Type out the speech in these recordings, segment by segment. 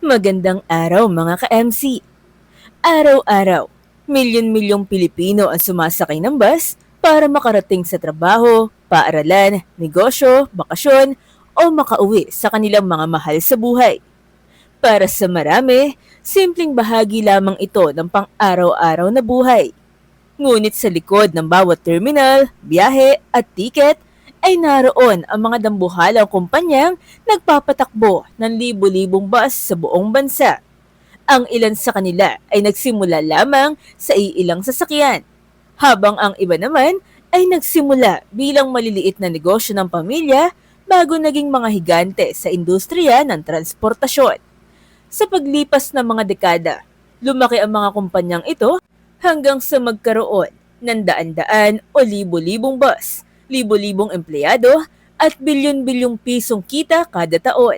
Magandang araw mga ka-MC. Araw-araw, milyon-milyong Pilipino ang sumasakay ng bus para makarating sa trabaho, paaralan, negosyo, bakasyon o makauwi sa kanilang mga mahal sa buhay. Para sa marami, simpleng bahagi lamang ito ng pang-araw-araw na buhay. Ngunit sa likod ng bawat terminal, biyahe at tiket ay naroon ang mga dambuhalang kumpanyang nagpapatakbo ng libu-libong bus sa buong bansa. Ang ilan sa kanila ay nagsimula lamang sa iilang sasakyan, habang ang iba naman ay nagsimula bilang maliliit na negosyo ng pamilya bago naging mga higante sa industriya ng transportasyon. Sa paglipas ng mga dekada, lumaki ang mga kumpanyang ito hanggang sa magkaroon ng daan-daan o libo-libong bus, libo-libong empleyado at bilyon-bilyong pisong kita kada taon.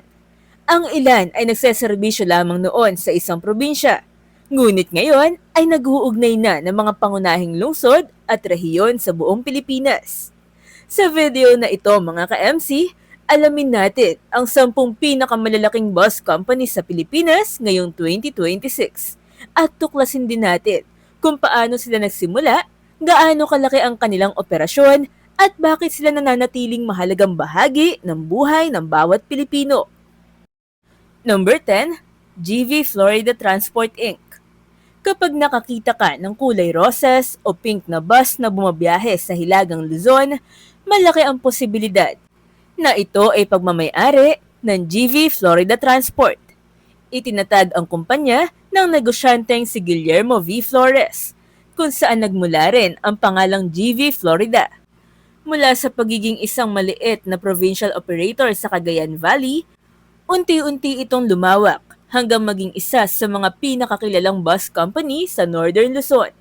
Ang ilan ay nagseserbisyo lamang noon sa isang probinsya, ngunit ngayon ay nag-uugnay na ng mga pangunahing lungsod at rehiyon sa buong Pilipinas. Sa video na ito mga ka-MC, alamin natin ang 10 pinakamalalaking bus company sa Pilipinas ngayong 2026 at tuklasin din natin kung paano sila nagsimula, gaano kalaki ang kanilang operasyon at bakit sila nananatiling mahalagang bahagi ng buhay ng bawat Pilipino. Number 10, GV Florida Transport Inc. Kapag nakakita ka ng kulay rosas o pink na bus na bumabiyahe sa Hilagang Luzon, malaki ang posibilidad na ito ay pagmamay-ari ng GV Florida Transport. Itinatag ang kumpanya ng negosyanteng si Guillermo V. Flores, kung saan nagmula rin ang pangalang GV Florida. Mula sa pagiging isang maliit na provincial operator sa Cagayan Valley, unti-unti itong lumawak hanggang maging isa sa mga pinakakilalang bus company sa Northern Luzon.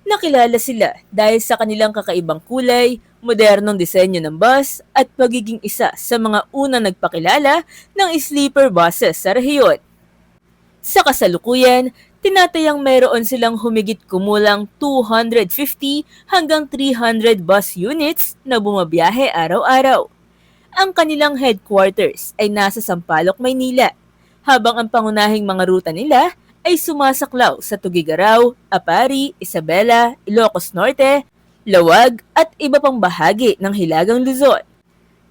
Nakilala sila dahil sa kanilang kakaibang kulay, modernong disenyo ng bus at pagiging isa sa mga unang nagpakilala ng sleeper buses sa rehiyon. Sa kasalukuyan, tinatayang mayroon silang humigit kumulang 250 hanggang 300 bus units na bumabiyahe araw-araw. Ang kanilang headquarters ay nasa Sampaloc, Maynila, habang ang pangunahing mga ruta nila ay sumasaklaw sa Tugigaraw, Apari, Isabela, Ilocos Norte, Lawag at iba pang bahagi ng Hilagang Luzon.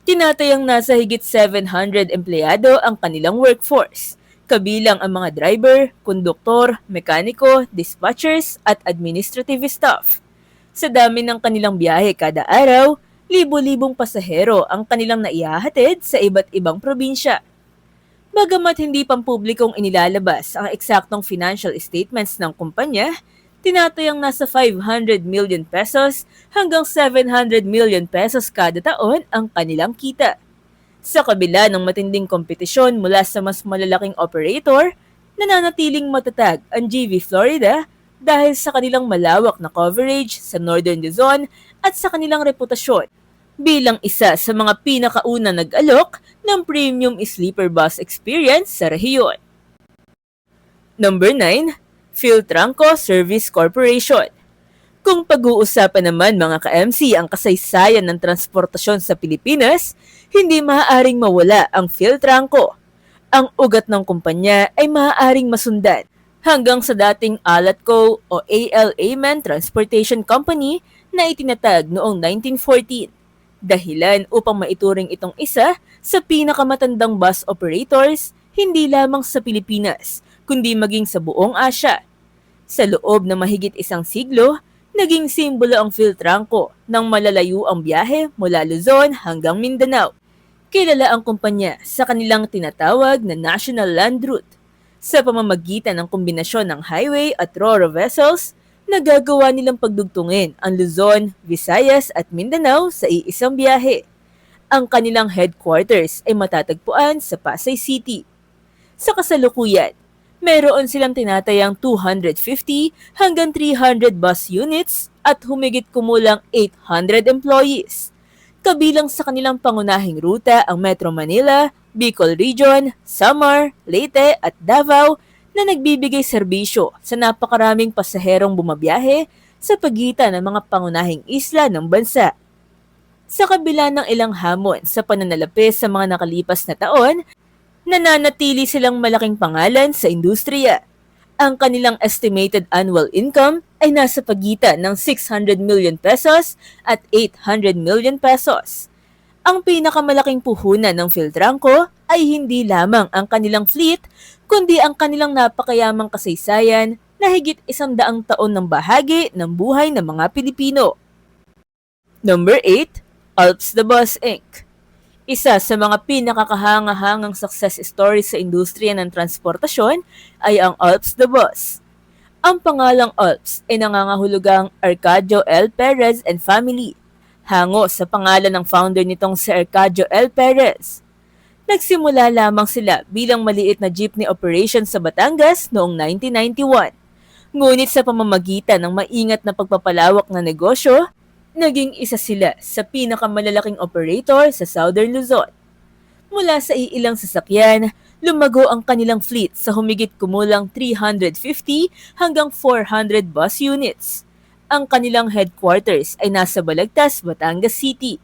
Tinatayang nasa higit 700 empleyado ang kanilang workforce, kabilang ang mga driver, konduktor, mekaniko, dispatchers at administrative staff. Sa dami ng kanilang biyahe kada araw, libo-libong pasahero ang kanilang naihahatid sa iba't ibang probinsya. Bagamat hindi pampublikong inilalabas ang eksaktong financial statements ng kumpanya, tinatayang nasa 500 million pesos hanggang 700 million pesos kada taon ang kanilang kita. Sa kabila ng matinding kompetisyon mula sa mas malalaking operator, nananatiling matatag ang GV Florida dahil sa kanilang malawak na coverage sa Northern Luzon at sa kanilang reputasyon bilang isa sa mga pinakauna nag-alok ng premium sleeper bus experience sa rehiyon. Number 9, Philtranco Service Corporation. Kung pag-uusapan naman mga ka-MC ang kasaysayan ng transportasyon sa Pilipinas, hindi maaaring mawala ang Philtranco. Ang ugat ng kumpanya ay maaaring masundan hanggang sa dating Alatco o ALA-Man Transportation Company na itinatag noong 1914. Dahilan upang maituring itong isa sa pinakamatandang bus operators hindi lamang sa Pilipinas, kundi maging sa buong Asya. Sa loob ng mahigit isang siglo, naging simbolo ang Philtranco ng malalayo ang biyahe mula Luzon hanggang Mindanao. Kilala ang kumpanya sa kanilang tinatawag na National Land Route. Sa pamamagitan ng kombinasyon ng highway at ro-ro vessels, nagagawa nilang pagdugtungin ang Luzon, Visayas at Mindanao sa iisang biyahe. Ang kanilang headquarters ay matatagpuan sa Pasay City. Sa kasalukuyan, mayroon silang tinatayang 250 hanggang 300 bus units at humigit kumulang 800 employees. Kabilang sa kanilang pangunahing ruta ang Metro Manila, Bicol Region, Samar, Leyte at Davao na nagbibigay serbisyo sa napakaraming pasaherong bumabiyahe sa pagitan ng mga pangunahing isla ng bansa. Sa kabila ng ilang hamon sa pananalapi sa mga nakalipas na taon, Nananatili silang malaking pangalan sa industriya. Ang kanilang estimated annual income ay nasa pagitan ng 600 million pesos at 800 million pesos. Ang pinakamalaking puhunan ng Philtranco ay hindi lamang ang kanilang fleet, kundi ang kanilang napakayamang kasaysayan na higit 100 taon ng bahagi ng buhay ng mga Pilipino. Number 8, Alps the Bus Inc. Isa sa mga pinakakahangahangang success stories sa industriya ng transportasyon ay ang Alps the Bus. Ang pangalang Alps ay nangangahulugang Arcadio L. Perez and Family, hango sa pangalan ng founder nitong si Arcadio L. Perez. Nagsimula lamang sila bilang maliit na jeepney operation sa Batangas noong 1991. Ngunit sa pamamagitan ng maingat na pagpapalawak na negosyo, naging isa sila sa pinakamalalaking operator sa Southern Luzon. Mula sa iilang sasakyan, lumago ang kanilang fleet sa humigit kumulang 350 hanggang 400 bus units. Ang kanilang headquarters ay nasa Balagtas, Batangas City.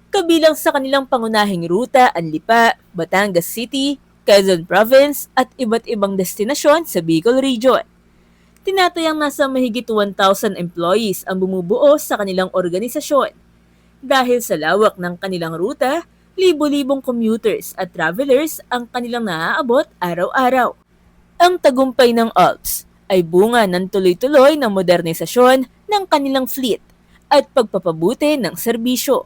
Kabilang sa kanilang pangunahing ruta ang Lipa, Batangas City, Quezon Province at iba't ibang destinasyon sa Bicol Region. Tinatayang nasa mahigit 1,000 employees ang bumubuo sa kanilang organisasyon. Dahil sa lawak ng kanilang ruta, libo-libong commuters at travelers ang kanilang naaabot araw-araw. Ang tagumpay ng Alps ay bunga ng tuloy-tuloy na modernisasyon ng kanilang fleet at pagpapabuti ng serbisyo.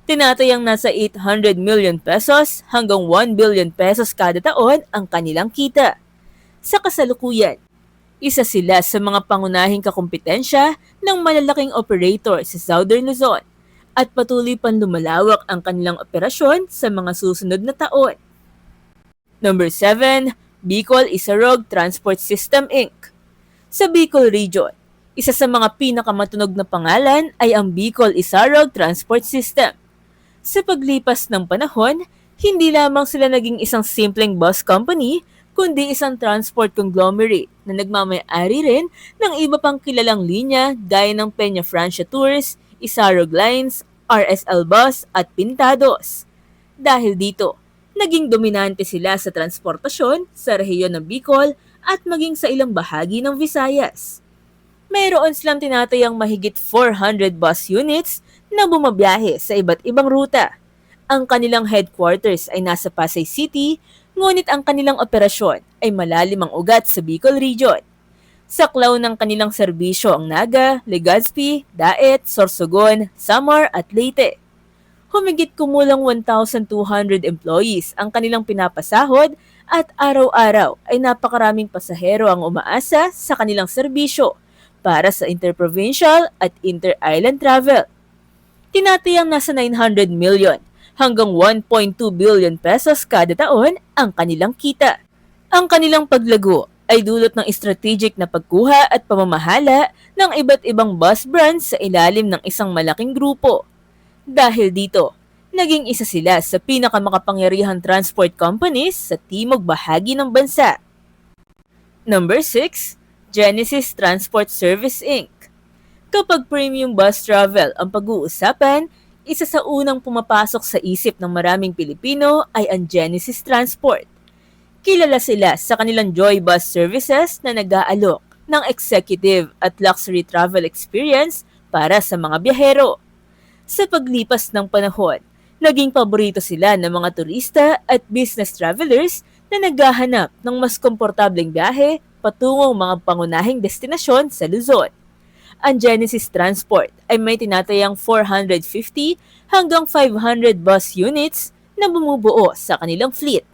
Tinatayang nasa 800 million pesos hanggang 1 billion pesos kada taon ang kanilang kita. Sa kasalukuyan, isa sila sa mga pangunahing kakumpetensya ng malalaking operator sa Southern Luzon at patuloy pang lumalawak ang kanilang operasyon sa mga susunod na taon. Number 7, Bicol Isarog Transport System Inc. Sa Bicol Region, isa sa mga pinakamatunog na pangalan ay ang Bicol Isarog Transport System. Sa paglipas ng panahon, hindi lamang sila naging isang simpleng bus company, kundi isang transport conglomerate na nagmamay-ari rin ng iba pang kilalang linya gaya ng Peña Francia Tours, Isarog Lines, RSL Bus at Pintados. Dahil dito, naging dominante sila sa transportasyon sa rehiyon ng Bicol at maging sa ilang bahagi ng Visayas. Mayroon silang tinatayang mahigit 400 bus units na bumabiyahe sa iba't ibang ruta. Ang kanilang headquarters ay nasa Pasay City, ngunit ang kanilang operasyon ay malalim ang ugat sa Bicol Region. Saklaw ng kanilang serbisyo ang Naga, Legazpi, Daet, Sorsogon, Samar at Leyte. Humigit kumulang 1,200 employees ang kanilang pinapasahod at araw-araw ay napakaraming pasahero ang umaasa sa kanilang serbisyo para sa interprovincial at inter-island travel. Tinatayang nasa 900 million hanggang 1.2 billion pesos kada taon ang kanilang kita. Ang kanilang paglago ay dulot ng strategic na pagkuha at pamamahala ng iba't ibang bus brands sa ilalim ng isang malaking grupo. Dahil dito, naging isa sila sa pinakamakapangyarihang transport companies sa timog bahagi ng bansa. Number 6, Genesis Transport Service Inc. Kapag premium bus travel ang pag-uusapan, isa sa unang pumapasok sa isip ng maraming Pilipino ay ang Genesis Transport. Kilala sila sa kanilang Joy Bus Services na nag-aalok ng executive at luxury travel experience para sa mga biyahero. Sa paglipas ng panahon, naging paborito sila ng mga turista at business travelers na naghahanap ng mas komportableng biyahe patungong mga pangunahing destinasyon sa Luzon. Ang Genesis Transport ay may tinatayang 450 hanggang 500 bus units na bumubuo sa kanilang fleet.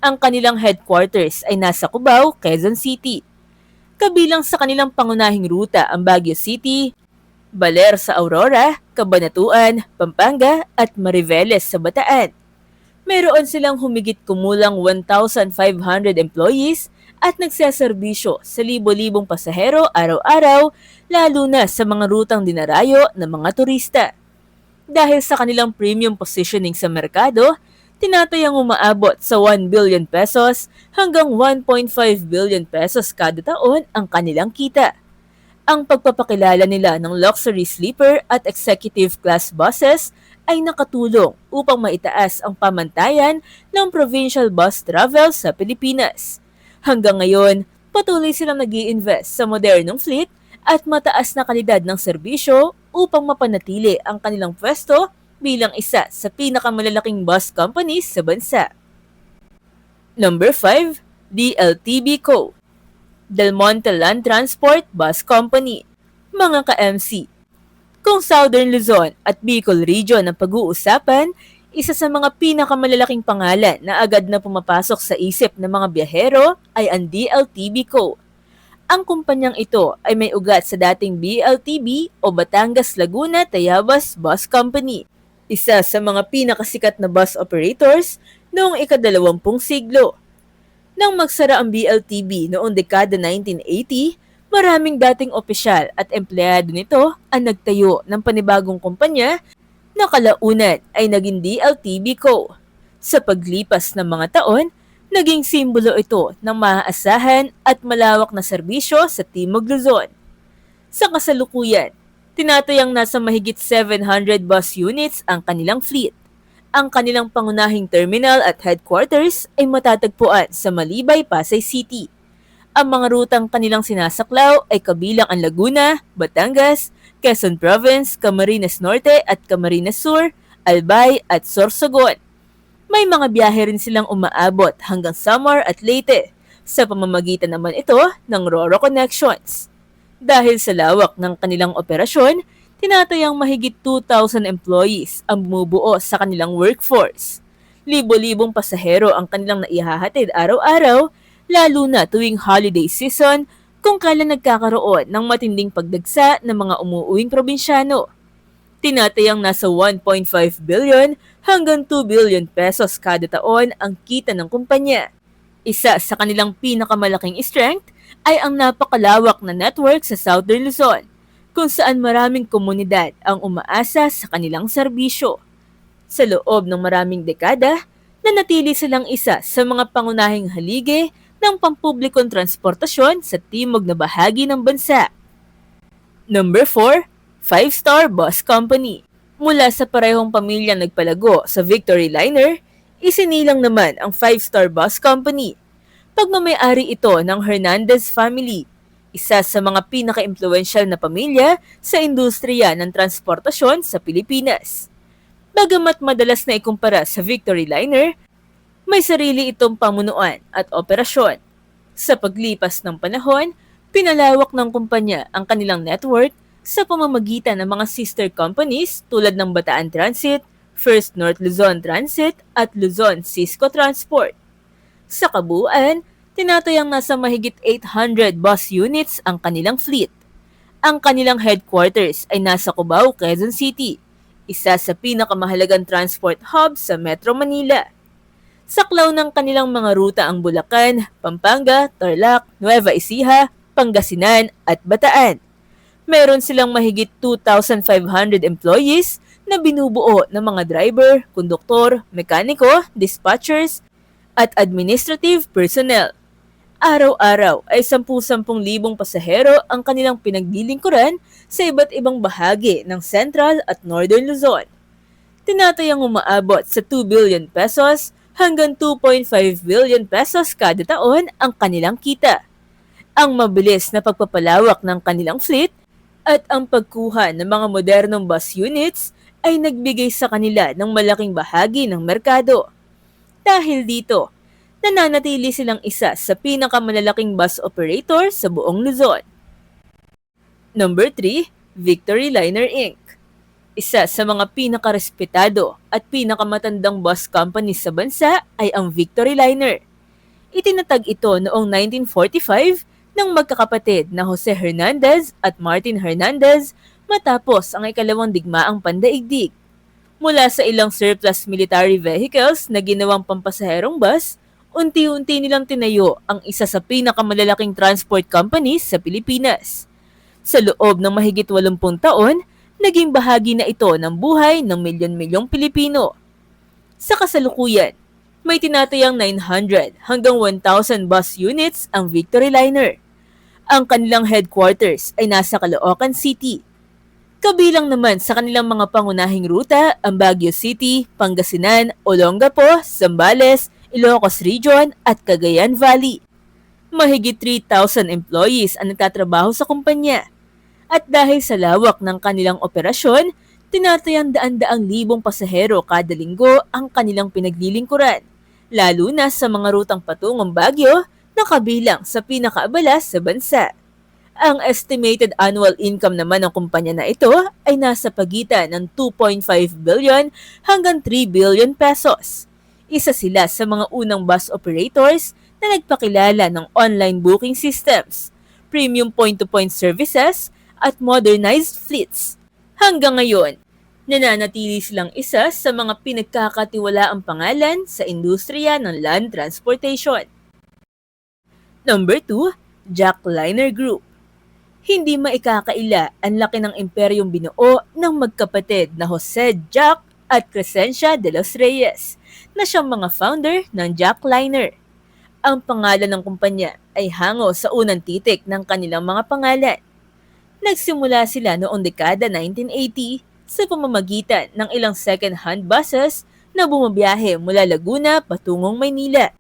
Ang kanilang headquarters ay nasa Cubao, Quezon City. Kabilang sa kanilang pangunahing ruta ang Baguio City, Baler sa Aurora, Cabanatuan, Pampanga at Mariveles sa Bataan. Mayroon silang humigit kumulang 1,500 employees at nagseserbisyo sa libo-libong pasahero araw-araw, lalo na sa mga rutang dinarayo ng mga turista. Dahil sa kanilang premium positioning sa merkado, tinatayang umaabot sa 1 billion pesos hanggang 1.5 billion pesos kada taon ang kanilang kita. Ang pagpapakilala nila ng luxury sleeper at executive class buses ay nakatulong upang maitaas ang pamantayan ng provincial bus travel sa Pilipinas. Hanggang ngayon, patuloy silang nag-i-invest sa modernong fleet at mataas na kalidad ng serbisyo upang mapanatili ang kanilang pwesto bilang isa sa pinakamalalaking bus companies sa bansa. Number 5, DLTB Co. Del Monte Land Transport Bus Company. Mga ka-MC, kung Southern Luzon at Bicol Region ang pag-uusapan, isa sa mga pinakamalalaking pangalan na agad na pumapasok sa isip ng mga biyahero ay ang DLTB Co. Ang kumpanyang ito ay may ugat sa dating BLTB o Batangas Laguna Tayabas Bus Company, isa sa mga pinakasikat na bus operators noong ika-20 siglo. Nang magsara ang BLTB noong dekada 1980, maraming dating opisyal at empleyado nito ang nagtayo ng panibagong kumpanya na kalaunan ay naging DLTB Co. Sa paglipas ng mga taon, naging simbolo ito ng maaasahan at malawak na serbisyo sa Timog Luzon. Sa kasalukuyan, tinatayang nasa mahigit 700 bus units ang kanilang fleet. Ang kanilang pangunahing terminal at headquarters ay matatagpuan sa Malibay, Pasay City. Ang mga rutang kanilang sinasaklaw ay kabilang ang Laguna, Batangas, Quezon Province, Camarines Norte at Camarines Sur, Albay at Sorsogon. May mga biyahe rin silang umaabot hanggang Samar at Leyte, sa pamamagitan naman ito ng RoRo Connections. Dahil sa lawak ng kanilang operasyon, tinatayang mahigit 2,000 employees ang bumubuo sa kanilang workforce. Libo-libong pasahero ang kanilang naihahatid araw-araw, lalo na tuwing holiday season kung kailan nagkakaroon ng matinding pagdagsa ng mga umuuwing probinsyano. Tinatayang nasa 1.5 billion hanggang 2 billion pesos kada taon ang kita ng kumpanya. Isa sa kanilang pinakamalaking strength ay ang napakalawak na network sa Southern Luzon, kung saan maraming komunidad ang umaasa sa kanilang serbisyo. Sa loob ng maraming dekada, nanatili silang isa sa mga pangunahing haligi ng pampublikong transportasyon sa timog na bahagi ng bansa. Number 4, 5-Star Bus Company. Mula sa parehong pamilya nagpalago sa Victory Liner, isinilang naman ang 5-Star Bus Company. Pagmamayari ito ng Hernandez family, isa sa mga pinaka-impluensyal na pamilya sa industriya ng transportasyon sa Pilipinas. Bagamat madalas na ikumpara sa Victory Liner, may sarili itong pamunuan at operasyon. Sa paglipas ng panahon, pinalawak ng kumpanya ang kanilang network sa pamamagitan ng mga sister companies tulad ng Bataan Transit, First North Luzon Transit at Luzon Cisco Transport. Sa kabuuan, tinatayang nasa mahigit 800 bus units ang kanilang fleet. Ang kanilang headquarters ay nasa Cubao, Quezon City, isa sa pinakamahalagang transport hub sa Metro Manila. Saklaw ng kanilang mga ruta ang Bulacan, Pampanga, Tarlac, Nueva Ecija, Pangasinan at Bataan. Meron silang mahigit 2,500 employees na binubuo ng mga driver, konduktor, mekaniko, dispatchers, at administrative personnel. Araw-araw ay 10,000 pasahero ang kanilang pinaglilingkuran sa iba't ibang bahagi ng Central at Northern Luzon. Tinatayang umaabot sa 2 billion pesos hanggang 2.5 billion pesos kada taon ang kanilang kita. Ang mabilis na pagpapalawak ng kanilang fleet at ang pagkuha ng mga modernong bus units ay nagbigay sa kanila ng malaking bahagi ng merkado. Dahil dito, nananatili silang isa sa pinakamalalaking bus operator sa buong Luzon. Number 3, Victory Liner Inc. Isa sa mga pinakarespetado at pinakamatandang bus company sa bansa ay ang Victory Liner. Itinatag ito noong 1945 ng magkakapatid na Jose Hernandez at Martin Hernandez matapos ang ikalawang digmaang pandaigdig. Mula sa ilang surplus military vehicles na ginawang pampasaherong bus, unti-unti nilang tinayo ang isa sa pinakamalalaking transport companies sa Pilipinas. Sa loob ng mahigit 80 taon, naging bahagi na ito ng buhay ng milyon-milyong Pilipino. Sa kasalukuyan, may tinatayang 900 hanggang 1,000 bus units ang Victory Liner. Ang kanilang headquarters ay nasa Caloocan City. Kabilang naman sa kanilang mga pangunahing ruta ang Baguio City, Pangasinan, Olongapo, Zambales, Ilocos Region at Cagayan Valley. Mahigit 3,000 employees ang nagtatrabaho sa kumpanya. At dahil sa lawak ng kanilang operasyon, tinatayang daan-daang libong pasahero kada linggo ang kanilang pinaglilingkuran, lalo na sa mga rutang patungong Baguio na kabilang sa pinakaabala sa bansa. Ang estimated annual income naman ng kumpanya na ito ay nasa pagitan ng 2.5 billion hanggang 3 billion pesos. Isa sila sa mga unang bus operators na nagpakilala ng online booking systems, premium point-to-point services, at modernized fleets. Hanggang ngayon, nananatili silang isa sa mga pinagkakatiwalaang pangalan sa industriya ng land transportation. Number 2, Jack Liner Group. Hindi maikakaila ang laki ng imperyong binuo ng magkapatid na Jose Jack at Crescencia de los Reyes na siyang mga founder ng Jack Liner. Ang pangalan ng kumpanya ay hango sa unang titik ng kanilang mga pangalan. Nagsimula sila noong dekada 1980 sa pamamagitan ng ilang second-hand buses na bumabiyahe mula Laguna patungong Maynila.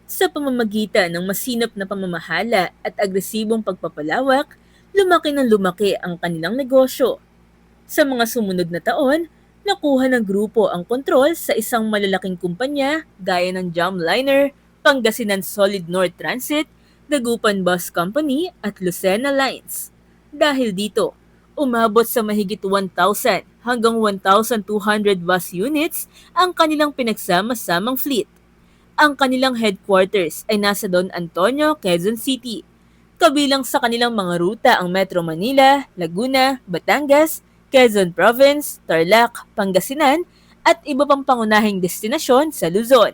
Sa pamamagitan ng masinop na pamamahala at agresibong pagpapalawak, lumaki ng lumaki ang kanilang negosyo. Sa mga sumunod na taon, nakuha ng grupo ang kontrol sa isang malalaking kumpanya gaya ng Jamliner, Pangasinan Solid North Transit, Dagupan Bus Company at Lucena Lines. Dahil dito, umabot sa mahigit 1,000 hanggang 1,200 bus units ang kanilang pinagsama-samang fleet. Ang kanilang headquarters ay nasa Don Antonio, Quezon City. Kabilang sa kanilang mga ruta ang Metro Manila, Laguna, Batangas, Quezon Province, Tarlac, Pangasinan at iba pang pangunahing destinasyon sa Luzon.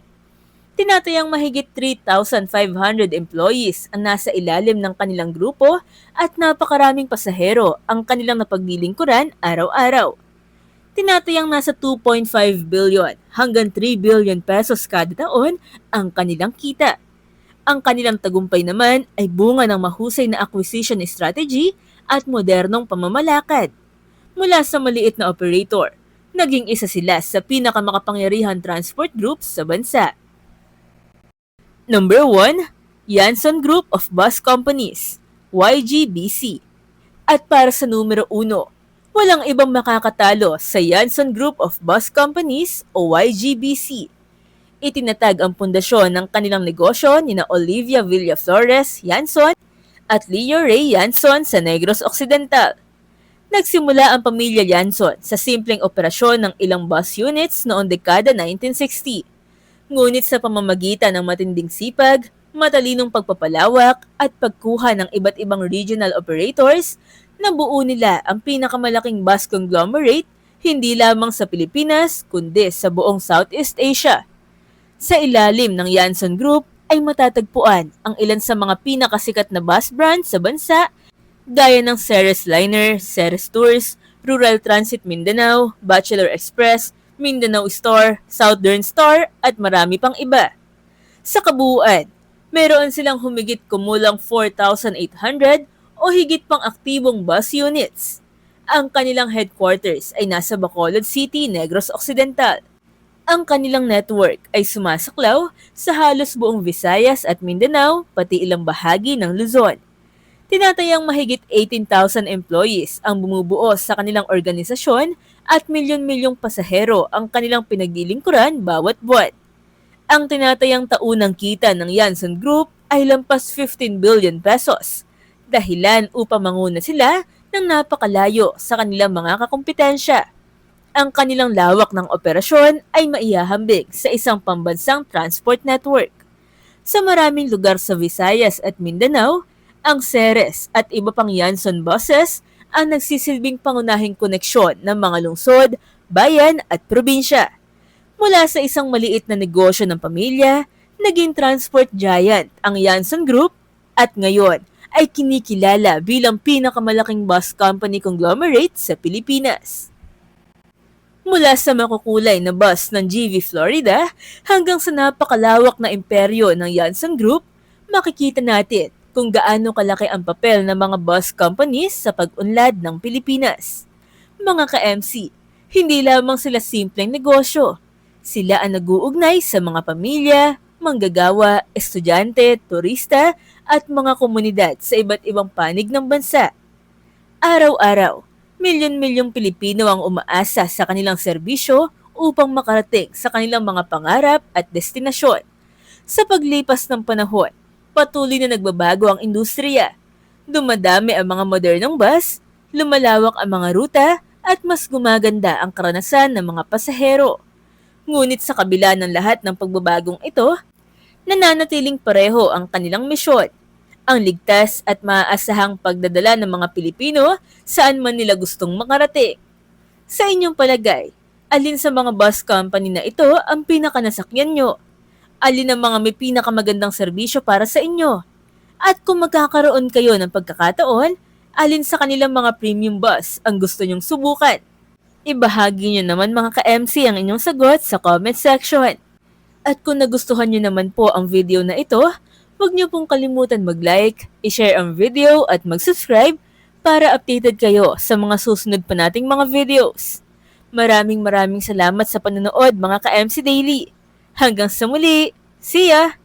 Tinatayang mahigit 3,500 employees ang nasa ilalim ng kanilang grupo at napakaraming pasahero ang kanilang napaglilingkuran araw-araw. Tinatayang nasa 2.5 billion hanggang 3 billion pesos kada taon ang kanilang kita. Ang kanilang tagumpay naman ay bunga ng mahusay na acquisition strategy at modernong pamamalakad. Mula sa maliit na operator, naging isa sila sa pinakamakapangyarihang transport groups sa bansa. Number 1, Yanson Group of Bus Companies, YGBC. At para sa numero 1, walang ibang makakatalo sa Yanson Group of Bus Companies o YGBC. Itinatag ang pundasyon ng kanilang negosyo nina Olivia Villaflores Yanson at Leo Ray Yanson sa Negros Occidental. Nagsimula ang pamilya Yanson sa simpleng operasyon ng ilang bus units noong dekada 1960. Ngunit sa pamamagitan ng matinding sipag, matalinong pagpapalawak at pagkuha ng iba't ibang regional operators, nabuo nila ang pinakamalaking bus conglomerate hindi lamang sa Pilipinas kundi sa buong Southeast Asia. Sa ilalim ng Yanson Group ay matatagpuan ang ilan sa mga pinakasikat na bus brands sa bansa gaya ng Ceres Liner, Ceres Tours, Rural Transit Mindanao, Bachelor Express, Mindanao Star, Southern Star at marami pang iba. Sa kabuuan, meron silang humigit kumulang 4,800 o higit pang aktibong bus units. Ang kanilang headquarters ay nasa Bacolod City, Negros Occidental. Ang kanilang network ay sumasaklaw sa halos buong Visayas at Mindanao, pati ilang bahagi ng Luzon. Tinatayang mahigit 18,000 employees ang bumubuo sa kanilang organisasyon at milyon-milyong pasahero ang kanilang pinaglilingkuran bawat buwan. Ang tinatayang taunang kita ng Yanson Group ay lampas 15 billion pesos, dahilan upang manguna sila ng napakalayo sa kanilang mga kakumpetensya. Ang kanilang lawak ng operasyon ay maihahambing sa isang pambansang transport network. Sa maraming lugar sa Visayas at Mindanao, ang Ceres at iba pang Yanson buses ang nagsisilbing pangunahing koneksyon ng mga lungsod, bayan at probinsya. Mula sa isang maliit na negosyo ng pamilya, naging transport giant ang Yanson Group at ngayon ay kinikilala bilang pinakamalaking bus company conglomerate sa Pilipinas. Mula sa makukulay na bus ng GV Florida hanggang sa napakalawak na imperyo ng Yanson Group, makikita natin kung gaano kalaki ang papel ng mga bus companies sa pag-unlad ng Pilipinas. Mga ka-MC, hindi lamang sila simpleng negosyo. Sila ang nag-uugnay sa mga pamilya, manggagawa, estudyante, turista, at mga komunidad sa iba't ibang panig ng bansa. Araw-araw, milyon-milyong Pilipino ang umaasa sa kanilang serbisyo upang makarating sa kanilang mga pangarap at destinasyon. Sa paglipas ng panahon, patuloy na nagbabago ang industriya. Dumadami ang mga modernong bus, lumalawak ang mga ruta, at mas gumaganda ang karanasan ng mga pasahero. Ngunit sa kabila ng lahat ng pagbabagong ito, nananatiling pareho ang kanilang misyon, ang ligtas at maaasahang pagdadala ng mga Pilipino saan man nila gustong makarating. Sa inyong palagay, alin sa mga bus company na ito ang pinakanasakyan nyo? Alin ang mga may pinakamagandang serbisyo para sa inyo? At kung magkakaroon kayo ng pagkakataon, alin sa kanilang mga premium bus ang gusto nyong subukan? Ibahagi nyo naman mga ka-MC ang inyong sagot sa comment section. At kung nagustuhan nyo naman po ang video na ito, huwag nyo pong kalimutan mag-like, i-share ang video at mag-subscribe para updated kayo sa mga susunod pa nating mga videos. Maraming salamat sa panonood mga ka-MC Daily. Hanggang sa muli, see ya!